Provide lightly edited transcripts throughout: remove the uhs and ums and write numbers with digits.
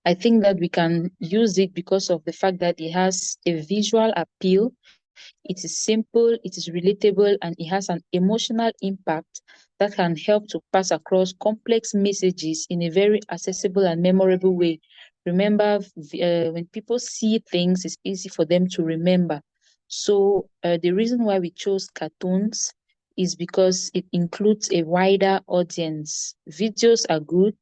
I think that we can use it because of the fact that it has a visual appeal. It is simple, it is relatable, and it has an emotional impact that can help to pass across complex messages in a very accessible and memorable way. Remember, when people see things, it's easy for them to remember. So, the reason why we chose cartoons is because it includes a wider audience. Videos are good,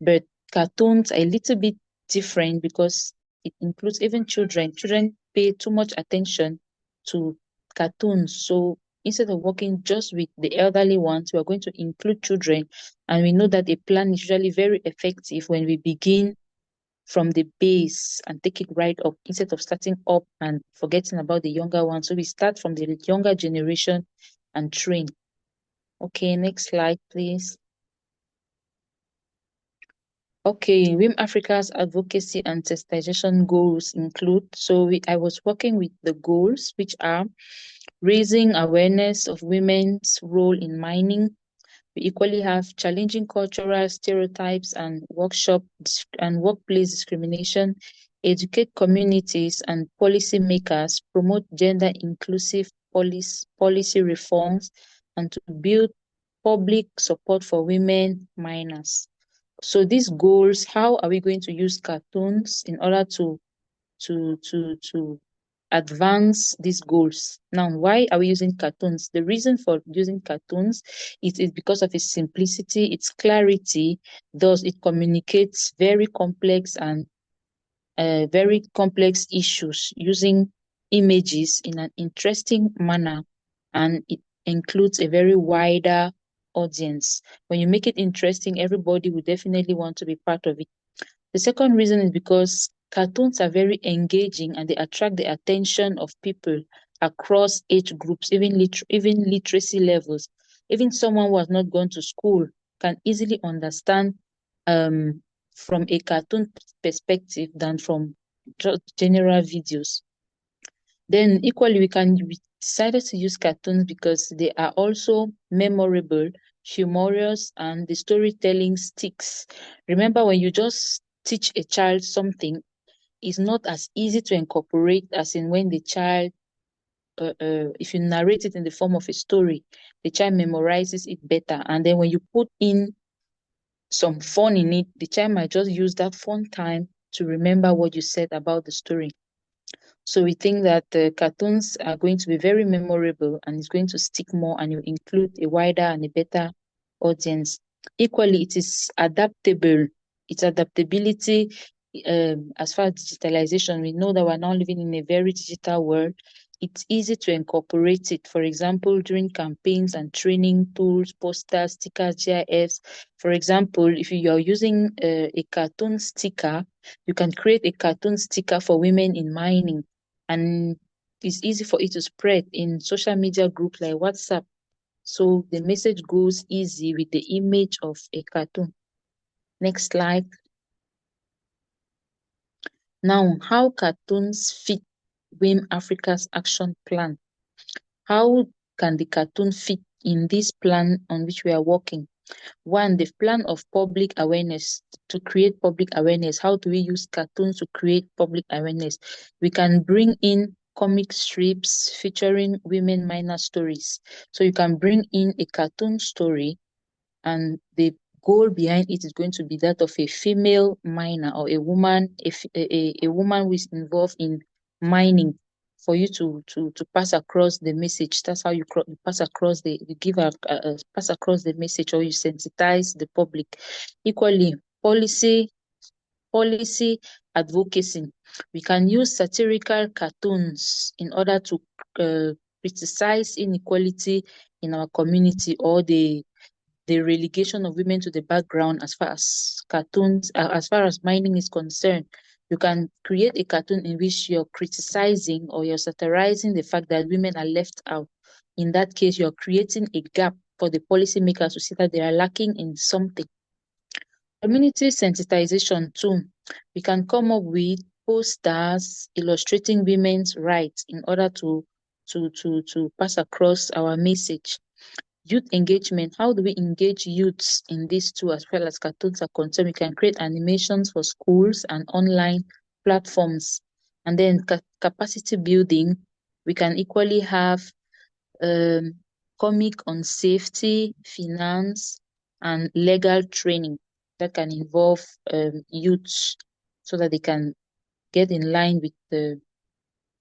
but cartoons are a little bit different because it includes even children. Children pay too much attention to cartoons. So instead of working just with the elderly ones, we are going to include children. And we know that a plan is usually very effective when we begin from the base and take it right up instead of starting up and forgetting about the younger ones. So we start from the younger generation and train. Okay, next slide, please. Okay, WiM-Africa's advocacy and sensitization goals include, I was working with the goals, which are raising awareness of women's role in mining. We equally have challenging cultural stereotypes and workplace discrimination, educate communities and policymakers, promote gender inclusive policy reforms, and to build public support for women miners. So these goals, how are we going to use cartoons in order to advance these goals? Now, why are we using cartoons? The reason for using cartoons is because of its simplicity, its clarity. Thus, it communicates very complex issues using images in an interesting manner, and it includes a very wider audience. When you make it interesting, everybody will definitely want to be part of it. The second reason is because cartoons are very engaging and they attract the attention of people across age groups, even literacy levels. Even someone who has not gone to school can easily understand um, from a cartoon perspective than from just general videos. Then equally, we decided to use cartoons because they are also memorable, humorous, and the storytelling sticks. Remember, when you just teach a child something, it's not as easy to incorporate as in when the child, if you narrate it in the form of a story, the child memorizes it better. And then when you put in some fun in it, the child might just use that fun time to remember what you said about the story. So we think that the cartoons are going to be very memorable and it's going to stick more and you include a wider and a better audience. Equally, it is adaptable. Its adaptability, as far as digitalization, we know that we're now living in a very digital world. It's easy to incorporate it. For example, during campaigns and training tools, posters, stickers, GIFs. For example, if you are using a cartoon sticker, you can create a cartoon sticker for women in mining, and it's easy for it to spread in social media groups like WhatsApp. So the message goes easy with the image of a cartoon. Next slide. Now, how cartoons fit WiM-Africa's action plan? How can the cartoon fit in this plan on which we are working? One, the plan of public awareness, to create public awareness. How do we use cartoons to create public awareness? We can bring in comic strips featuring women miner stories. So you can bring in a cartoon story, and the goal behind it is going to be that of a female miner or a woman, a woman who is involved in mining, for you to pass across the message. That's how you pass across you give pass across the message, or you sensitize the public. Equally, policy advocacy. We can use satirical cartoons in order to criticize inequality in our community, or the relegation of women to the background as far as cartoons, as far as mining is concerned. You can create a cartoon in which you're criticizing or you're satirizing the fact that women are left out. In that case, you're creating a gap for the policymakers to see that they are lacking in something. Community sensitization too. We can come up with posters illustrating women's rights in order to pass across our message. Youth engagement. How do we engage youths in these two as well as cartoons are concerned? We can create animations for schools and online platforms. And then capacity building. We can equally have comic on safety, finance, and legal training that can involve youths so that they can get in line with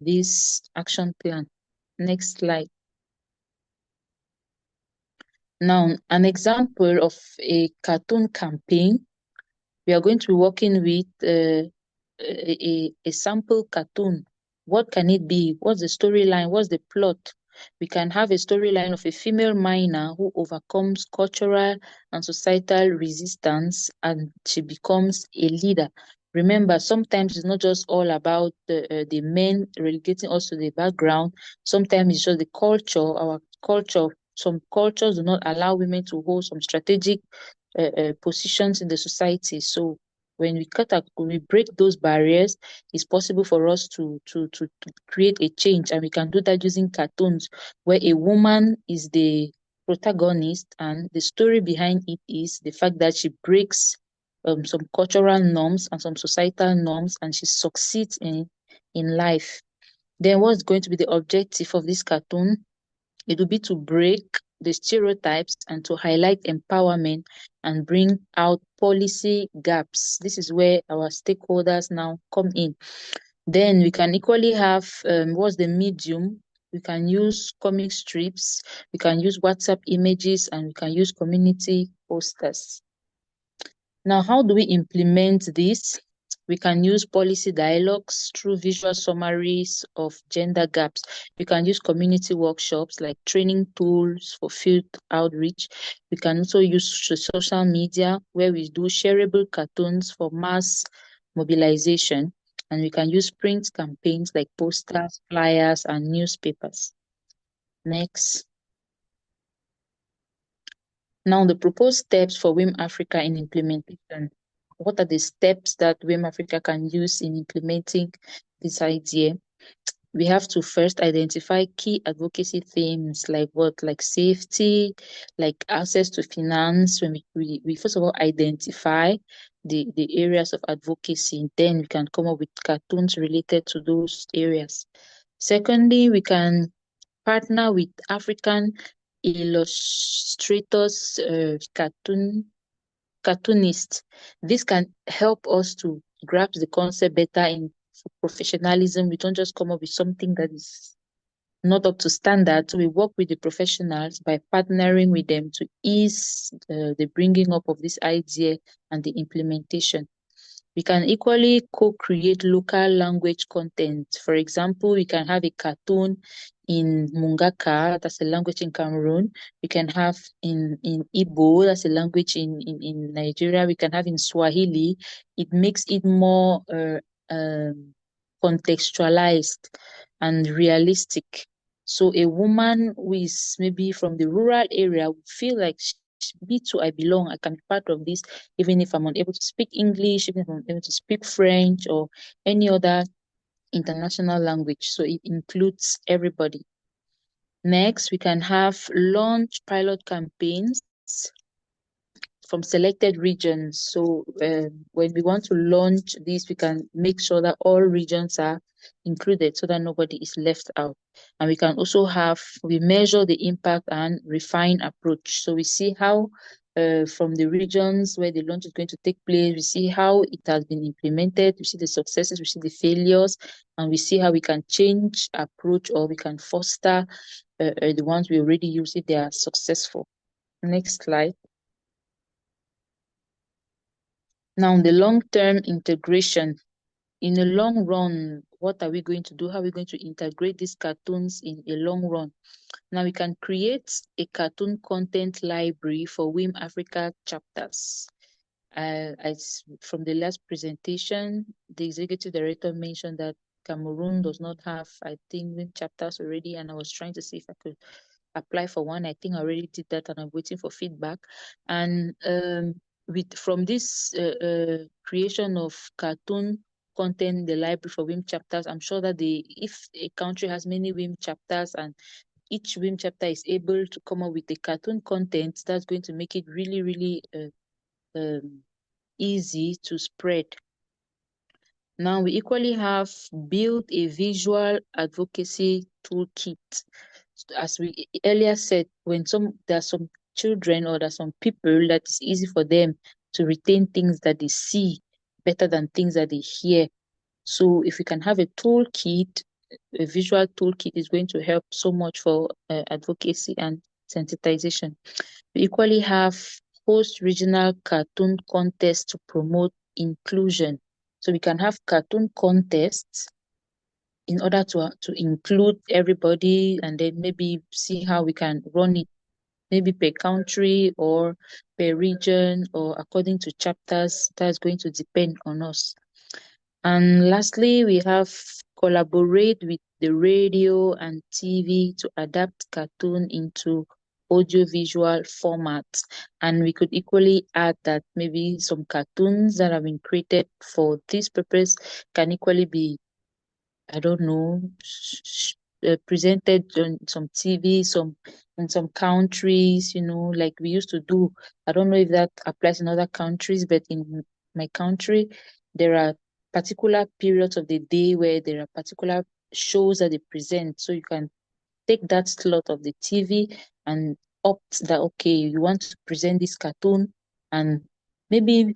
this action plan. Next slide. Now, an example of a cartoon campaign, we are going to be working with a sample cartoon. What can it be? What's the storyline? What's the plot? We can have a storyline of a female miner who overcomes cultural and societal resistance and she becomes a leader. Remember, sometimes it's not just all about the men relegating us to the background. Sometimes it's just the culture, our culture. Some cultures do not allow women to hold some strategic positions in the society. So when we break those barriers, it's possible for us to create a change, and we can do that using cartoons where a woman is the protagonist and the story behind it is the fact that she breaks some cultural norms and some societal norms and she succeeds in life. Then what's going to be the objective of this cartoon? It will be to break the stereotypes and to highlight empowerment and bring out policy gaps. This is where our stakeholders now come in. Then we can equally have what's the medium? We can use comic strips, we can use WhatsApp images, and we can use community posters. Now, how do we implement this? We can use policy dialogues through visual summaries of gender gaps. We can use community workshops like training tools for field outreach. We can also use social media where we do shareable cartoons for mass mobilization. And we can use print campaigns like posters, flyers, and newspapers. Next. Now, the proposed steps for WiM-Africa in implementation. What are the steps that WiM-Africa can use in implementing this idea? We have to first identify key advocacy themes like what? Like safety, like access to finance. When we first of all identify the areas of advocacy, then we can come up with cartoons related to those areas. Secondly, we can partner with African illustrators, cartoonists. This can help us to grasp the concept better in professionalism. We don't just come up with something that is not up to standard. So we work with the professionals by partnering with them to ease the bringing up of this idea and the implementation. We can equally co-create local language content. For example, we can have a cartoon in Mungaka, that's a language in Cameroon. We can have in Igbo, that's a language in Nigeria. We can have in Swahili. It makes it more contextualized and realistic. So a woman who is maybe from the rural area would feel like me too, I belong, I can be part of this, even if I'm unable to speak English, even if I'm unable to speak French or any other international language. So it includes everybody. Next, we can have launch pilot campaigns from selected regions. So when we want to launch this, we can make sure that all regions are included so that nobody is left out. And we can also we measure the impact and refine approach. So we see how from the regions where the launch is going to take place, we see how it has been implemented, we see the successes, we see the failures, and we see how we can change approach or we can foster the ones we already use if they are successful. Next slide. Now, the long-term integration. In the long run, what are we going to do? How are we going to integrate these cartoons in a long run? Now, we can create a cartoon content library for WiM-Africa chapters. From the last presentation, the executive director mentioned that Cameroon does not have, I think, WiM chapters already, and I was trying to see if I could apply for one. I think I already did that, and I'm waiting for feedback. And from this creation of cartoon content in the library for WiM chapters, I'm sure that if a country has many WiM chapters and each WIM chapter is able to come up with a cartoon content, that's going to make it really, really easy to spread. Now, we equally have built a visual advocacy toolkit. As we earlier said, when there are some children or there are some people that it's easy for them to retain things that they see better than things that they hear. So if we can have a toolkit, a visual toolkit is going to help so much for advocacy and sensitization. We equally have host regional cartoon contests to promote inclusion. So we can have cartoon contests in order to include everybody, and then maybe see how we can run it, maybe per country or per region or according to chapters. That's going to depend on us. And lastly, we have collaborate with the radio and TV to adapt cartoon into audiovisual formats. And we could equally add that maybe some cartoons that have been created for this purpose can equally be, I don't know, presented on some TV, in some countries, like we used to do. I don't know if that applies in other countries, but in my country, there are particular periods of the day where there are particular shows that they present. So you can take that slot of the TV and opt that, okay, you want to present this cartoon, and maybe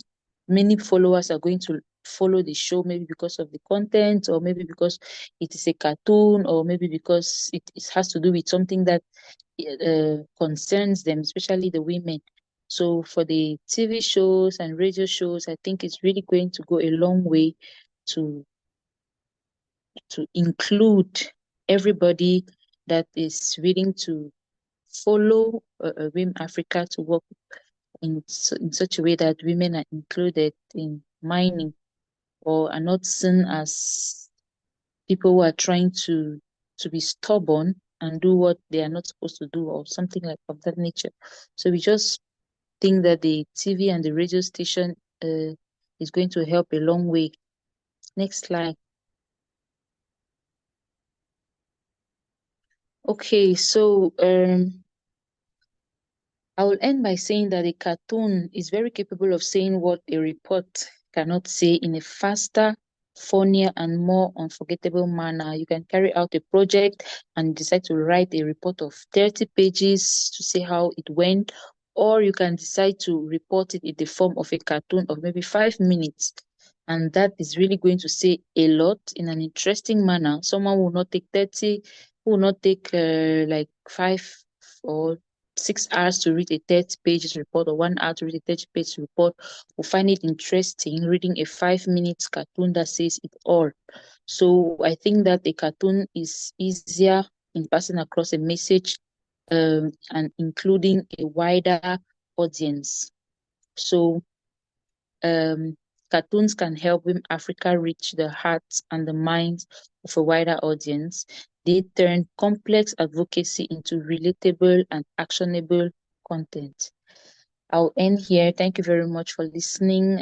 many followers are going to follow the show, maybe because of the content, or maybe because it is a cartoon, or maybe because it has to do with something that concerns them, especially the women. So for the TV shows and radio shows, I think it's really going to go a long way to include everybody that is willing to follow WiM-Africa to work in such a way that women are included in mining, or are not seen as people who are trying to be stubborn and do what they are not supposed to do, or something like of that nature. So we just think that the TV and the radio station is going to help a long way. Next slide. Okay, so I will end by saying that a cartoon is very capable of saying what a report cannot say in a faster, funnier, and more unforgettable manner. You can carry out a project and decide to write a report of 30 pages to say how it went, or you can decide to report it in the form of a cartoon of maybe 5 minutes. And that is really going to say a lot in an interesting manner. Someone will not take 30, will not take like 5 or 6 hours to read a 30 pages report, or 1 hour to read a 30 page report, will find it interesting reading a 5 minute cartoon that says it all. So I think that a cartoon is easier in passing across a message and including a wider audience. So cartoons can help WiM-Africa reach the hearts and the minds of a wider audience. They turn complex advocacy into relatable and actionable content. I'll end here. Thank you very much for listening.